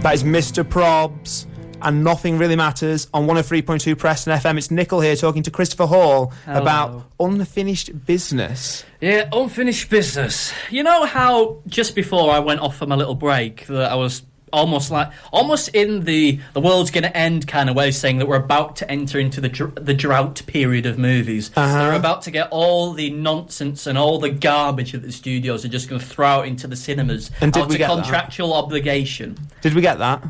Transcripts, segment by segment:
That is Mr. Probs and Nothing Really Matters on 103.2 Preston FM. It's Nickel here talking to Christopher Hall about unfinished business. Yeah, unfinished business. You know how just before I went off for my little break that I was almost in the world's going to end kind of way, saying that we're about to enter into the drought period of movies. They're about to get all the nonsense and all the garbage that the studios are just going to throw out into the cinemas out of contractual obligation. Did we get that?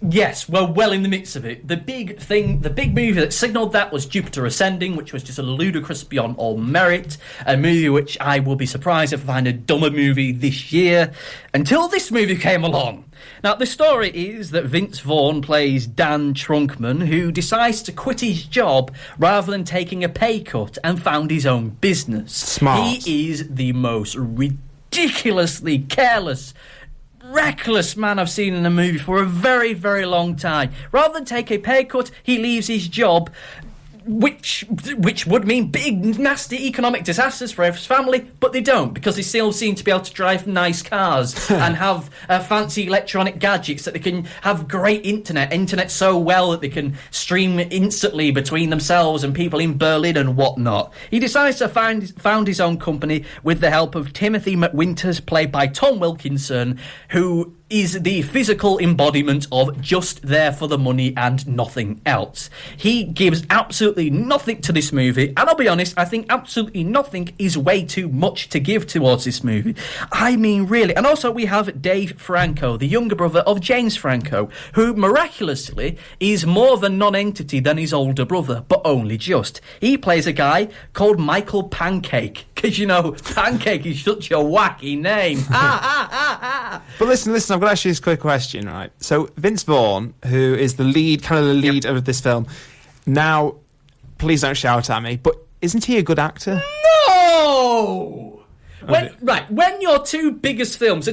Yes, we're well in the midst of it. The big movie that signalled that was Jupiter Ascending, which was just a ludicrous beyond all merit, a movie which I will be surprised if I find a dumber movie this year, until this movie came along. Now, the story is that Vince Vaughn plays Dan Trunkman, who decides to quit his job rather than taking a pay cut and found his own business. Smart. He is the most ridiculously careless, reckless man I've seen in a movie for a very, very long time. Rather than take a pay cut, he leaves his job, which would mean big, nasty economic disasters for his family, but they don't, because they still seem to be able to drive nice cars and have fancy electronic gadgets that they can have great internet so well that they can stream instantly between themselves and people in Berlin and whatnot. He decides to found his own company with the help of Timothy McWinters, played by Tom Wilkinson, who is the physical embodiment of just there for the money and nothing else. He gives absolutely nothing to this movie, and I'll be honest, I think absolutely nothing is way too much to give towards this movie. I mean, really. And also we have Dave Franco, the younger brother of James Franco, who miraculously is more of a non-entity than his older brother, but only just. He plays a guy called Michael Pancake, because, you know, Pancake is such a wacky name. But listen, I've got to ask you this quick question, right? So, Vince Vaughn, who is the lead of this film, now, please don't shout at me, but isn't he a good actor? No! When your the two biggest films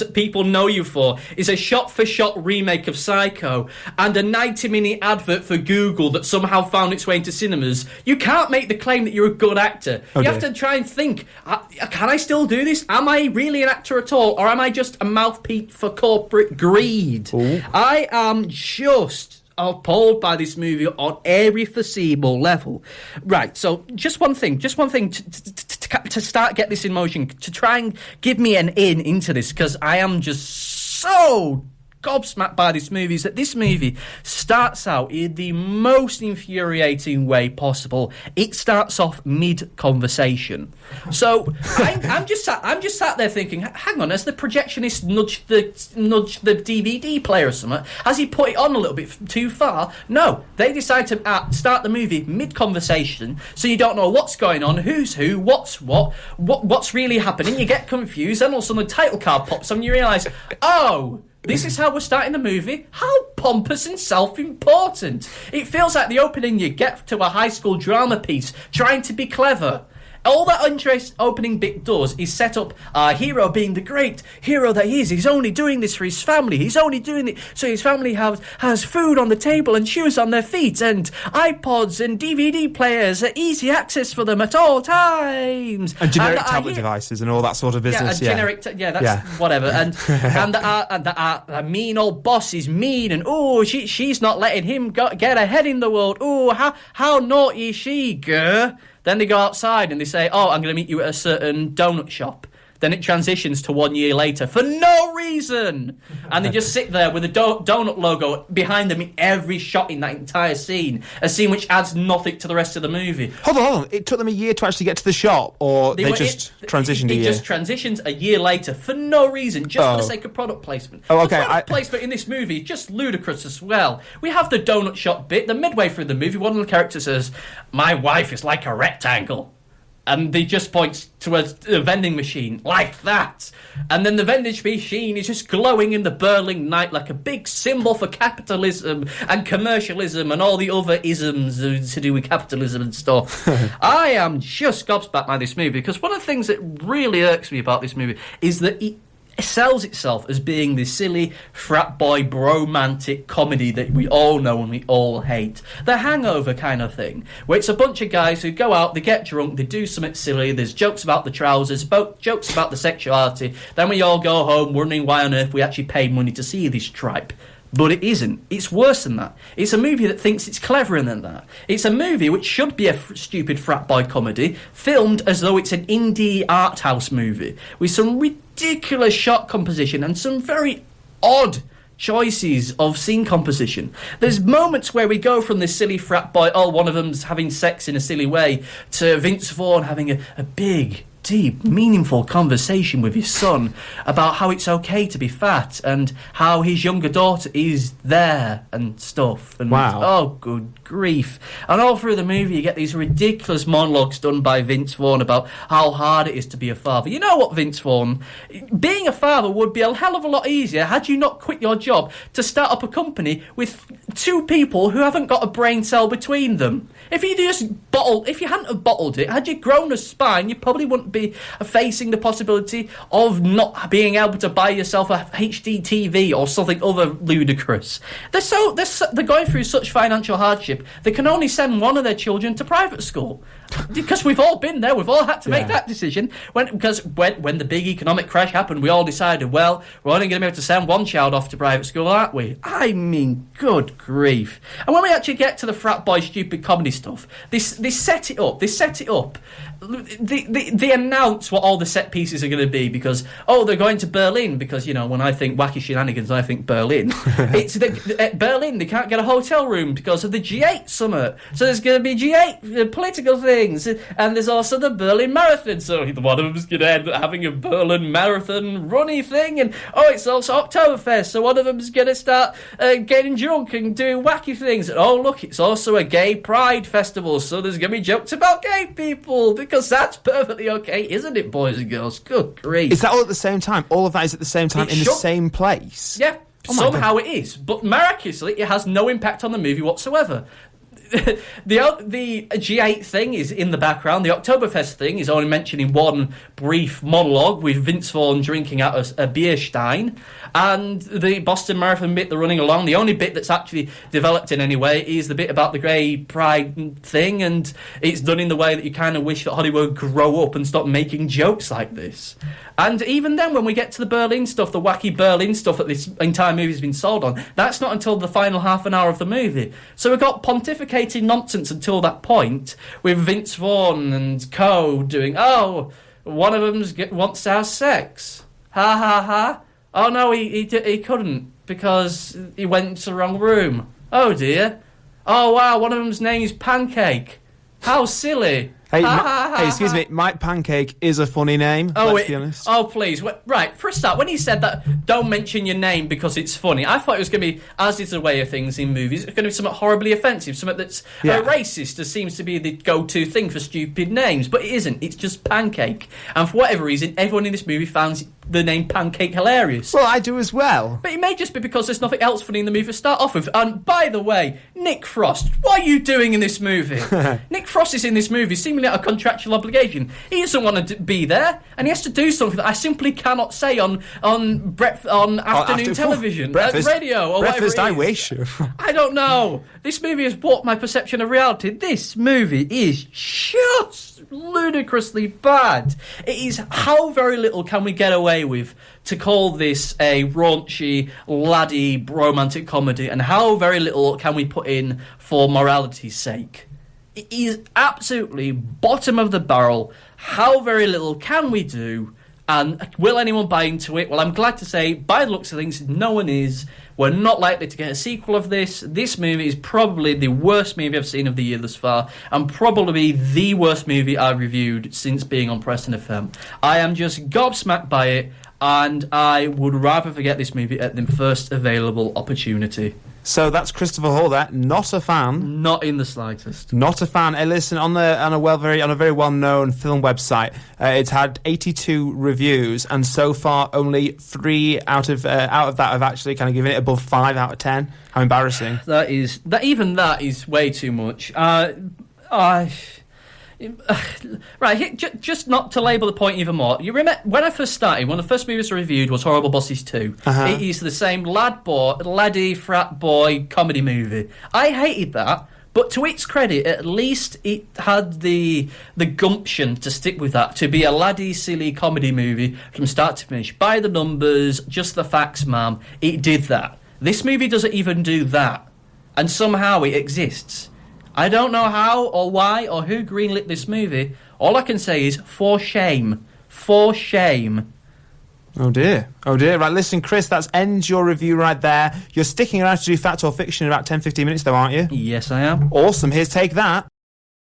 that people know you for is a shot-for-shot remake of Psycho and a 90-minute advert for Google that somehow found its way into cinemas, you can't make the claim that you're a good actor. Okay. You have to try and think, can I still do this? Am I really an actor at all? Or am I just a mouthpiece for corporate greed? Ooh. I am just appalled by this movie on every foreseeable level. Right, so just one thing to start get this in motion, to try and give me an in into this, because I am just so gobsmacked by this movie, is that this movie starts out in the most infuriating way possible. It starts off mid-conversation. So I'm just sat there thinking, hang on, has the projectionist nudged the DVD player or something? Has he put it on a little bit too far? No, they decide to start the movie mid-conversation, so you don't know what's going on, who's who, what's what's really happening. You get confused, and all of a sudden the title card pops on and you realise, oh, this is how we're starting the movie? How pompous and self-important. It feels like the opening you get to a high school drama piece, trying to be clever. All that opening bit does is set up our hero being the great hero that he is. He's only doing this for his family. He's only doing it so his family has food on the table and shoes on their feet and iPods and DVD players at easy access for them at all times. And generic tablet devices and all that sort of business. Whatever. And the mean old boss is mean, and she's not letting him get ahead in the world. How naughty is she, girl? Then they go outside and they say, I'm going to meet you at a certain donut shop. Then it transitions to 1 year later for no reason. And they just sit there with a donut logo behind them in every shot in that entire scene. A scene which adds nothing to the rest of the movie. Hold on. It took them a year to actually get to the shop, or they just transitioned a year? It just transitions a year later for no reason, just for the sake of product placement. Oh, okay. The product placement in this movie is just ludicrous as well. We have the donut shop bit. The midway through the movie, one of the characters says, "My wife is like a rectangle." And they just points to a vending machine like that. And then the vending machine is just glowing in the Berlin night like a big symbol for capitalism and commercialism and all the other isms to do with capitalism and stuff. I am just gobsmacked by this movie, because one of the things that really irks me about this movie is that sells itself as being this silly frat boy bromantic comedy that we all know and we all hate. The Hangover kind of thing, where it's a bunch of guys who go out, they get drunk, they do something silly, there's jokes about the trousers, jokes about the sexuality, then we all go home wondering why on earth we actually paid money to see this tripe. But it isn't. It's worse than that. It's a movie that thinks it's cleverer than that. It's a movie which should be a stupid frat boy comedy, filmed as though it's an indie art house movie, with some ridiculous shot composition and some very odd choices of scene composition. There's moments where we go from this silly frat boy, one of them's having sex in a silly way, to Vince Vaughn having a big, deep, meaningful conversation with his son about how it's okay to be fat and how his younger daughter is there and stuff. And wow. Oh, good grief. And all through the movie you get these ridiculous monologues done by Vince Vaughn about how hard it is to be a father. You know what, Vince Vaughn? Being a father would be a hell of a lot easier had you not quit your job to start up a company with two people who haven't got a brain cell between them. If you hadn't have bottled it, had you grown a spine, you probably wouldn't be facing the possibility of not being able to buy yourself a HD TV or something other ludicrous. They're going through such financial hardship, they can only send one of their children to private school. Because we've all been there, we've all had to make that decision. When the big economic crash happened, we all decided, well, we're only going to be able to send one child off to private school, aren't we? I mean, good grief. And when we actually get to the frat boy stupid comedy stuff, they set it up. They announce what all the set pieces are going to be because, they're going to Berlin because, when I think wacky shenanigans, I think Berlin. It's at Berlin, they can't get a hotel room because of the G8 summit. So there's going to be G8 political things. And there's also the Berlin Marathon. So one of them's going to end up having a Berlin Marathon runny thing. And, it's also Oktoberfest. So one of them's going to start getting drunk and doing wacky things. And, look, it's also a gay pride festival. So there's going to be jokes about gay people because that's perfectly okay, isn't it, boys and girls? Good grief. Is that all at the same time? All of that is at the same time the same place? Yeah, somehow it is. But miraculously, it has no impact on the movie whatsoever. The G8 thing is in the background. The Oktoberfest thing is only mentioned in one brief monologue with Vince Vaughn drinking out a beer stein. And the Boston Marathon bit, the running along, the only bit that's actually developed in any way is the bit about the gay pride thing, and it's done in the way that you kind of wish that Hollywood would grow up and stop making jokes like this. And even then, when we get to the Berlin stuff, the wacky Berlin stuff that this entire movie's been sold on, that's not until the final half an hour of the movie. So we've got pontificating nonsense until that point, with Vince Vaughn and co doing, one of them wants to have sex. Ha ha ha. Oh no, he couldn't because he went to the wrong room. Oh dear. Oh wow, one of them's name is Pancake. How silly. Hey, excuse me, Mike Pancake is a funny name, let's be honest. Oh, please. Right, for a start, when he said that, don't mention your name because it's funny, I thought it was going to be, as is the way of things in movies, it's going to be something horribly offensive, something that's racist, as seems to be the go-to thing for stupid names, but it isn't. It's just Pancake. And for whatever reason, everyone in this movie finds the name Pancake hilarious. Well, I do as well. But it may just be because there's nothing else funny in the movie to start off with. And by the way, Nick Frost, what are you doing in this movie? Nick Frost is in this movie seemingly out of contractual obligation. He doesn't want to be there, and he has to do something that I simply cannot say on afternoon television, radio, or breakfast, whatever it is. I wish. I don't know. This movie has warped my perception of reality. This movie is just ludicrously bad. It is how very little can we get away with to call this a raunchy, laddie, romantic comedy, and how very little can we put in for morality's sake. It is absolutely bottom of the barrel. How very little can we do? And will anyone buy into it? Well, I'm glad to say, by the looks of things, no one is. We're not likely to get a sequel of this. This movie is probably the worst movie I've seen of the year thus far, and probably the worst movie I've reviewed since being on Preston FM. I am just gobsmacked by it, and I would rather forget this movie at the first available opportunity. So that's Christopher Hall there, not a fan. Not in the slightest. Not a fan. Hey, listen, on a very well-known film website, it's had 82 reviews, and so far only 3 out of that have actually kind of given it above 5 out of 10. How embarrassing. Even that is way too much. Right, just not to labour the point even more. You remember when I first started, one of the first movies I reviewed was Horrible Bosses 2. It is the same laddie frat boy comedy movie. I hated that, but to its credit, at least it had the gumption to stick with that, to be a laddie silly comedy movie from start to finish. By the numbers, just the facts, ma'am. It did that. This movie doesn't even do that, and somehow it exists. I don't know how or why or who greenlit this movie. All I can say is, for shame. For shame. Oh dear. Right, listen, Chris, that ends your review right there. You're sticking around to do fact or fiction in about 10-15 minutes though, aren't you? Yes, I am. Awesome. Here's Take That.